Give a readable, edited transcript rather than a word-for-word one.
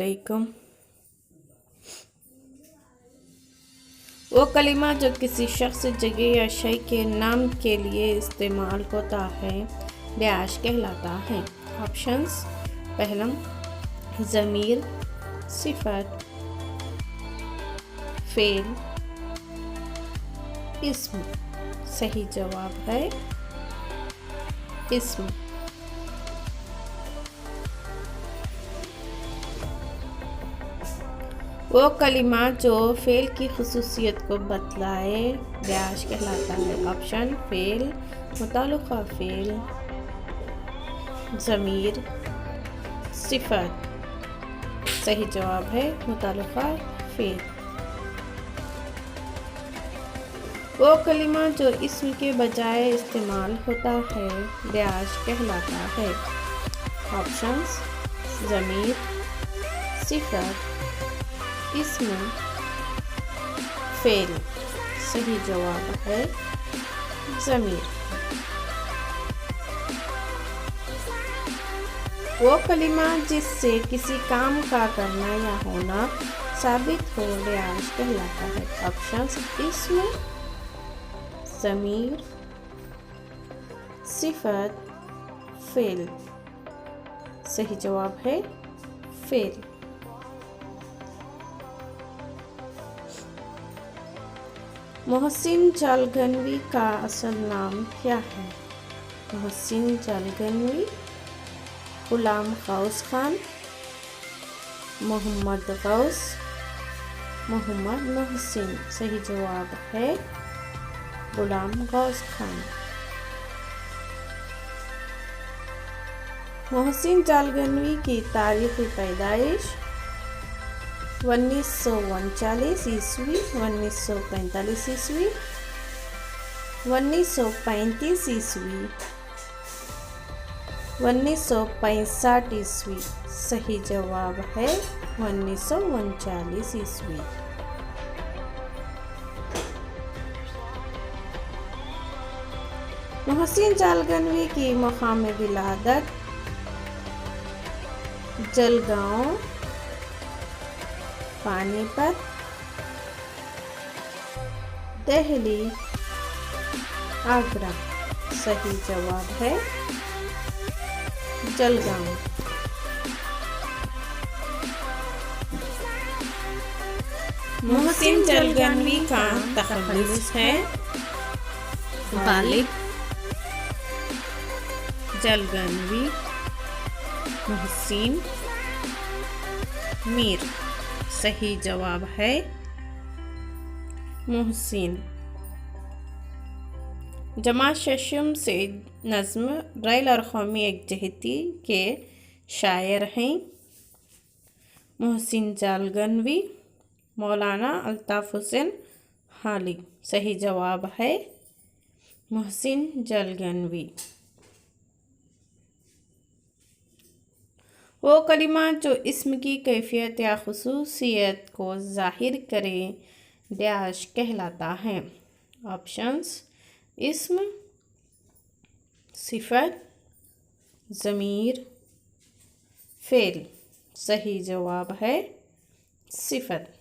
علیکم۔ وہ کلمہ جو کسی شخص، جگہ یا شے کے نام کے لیے استعمال ہوتا ہے داعش کہلاتا ہے۔ آپشنز: پہلا، ضمیر، صفت، فعل، اسم۔ صحیح جواب ہے اسم۔ وہ کلمہ جو فعل کی خصوصیت کو بتلائے داعش کہلاتا ہے۔ آپشن: فعل، متعلقہ فعل، ضمیر، صفت۔ صحیح جواب ہے متعلقہ فعل۔ وہ کلمہ جو اسم کے بجائے استعمال ہوتا ہے داعش کہلاتا ہے۔ آپشنز: ضمیر، صفت، اسم، فعل۔ صحیح جواب ہے ضمیر۔ وہ کلمہ جس سے کسی کام کا کرنا یا ہونا ثابت ہو داعش کہلاتا ہے۔ آپشنز: اسم، ضمیر، صفت، فعل۔ صحیح جواب ہے فعل۔ محسن جالگنوی کا اصل نام کیا ہے؟ محسن جالگنوی، غلام غوث خان، محمد غوث، محمد محسن۔ صحیح جواب ہے غلام غوث خان۔ محسن جالگنوی کی تاریخ پیدائش 1939 عیسوی، 1945 عیسوی، 1935 عیسوی، 1965 عیسوی۔ صحیح جواب ہے 1939 عیسوی۔ محسن جالگنوی کی مقام ولادت جلگاؤں، پانی پت، دہلی، آگرہ۔ صحیح جواب ہے جلگاؤں۔ محسن جالگنوی کا تخلص ہے غالب جالگنوی محسن میر۔ صحیح جواب ہے محسن۔ جمع ششم سے نظم ریل اور قومی یکجہتی کے شاعر ہیں۔ محسن جالگنوی، مولانا الطاف حسین حالی۔ صحیح جواب ہے محسن جالگنوی۔ وہ کلمہ جو اسم کی کیفیت یا خصوصیت کو ظاہر کرے داعش کہلاتا ہے۔ آپشنز: اسم، صفت، ضمیر، فعل۔ صحیح جواب ہے صفت۔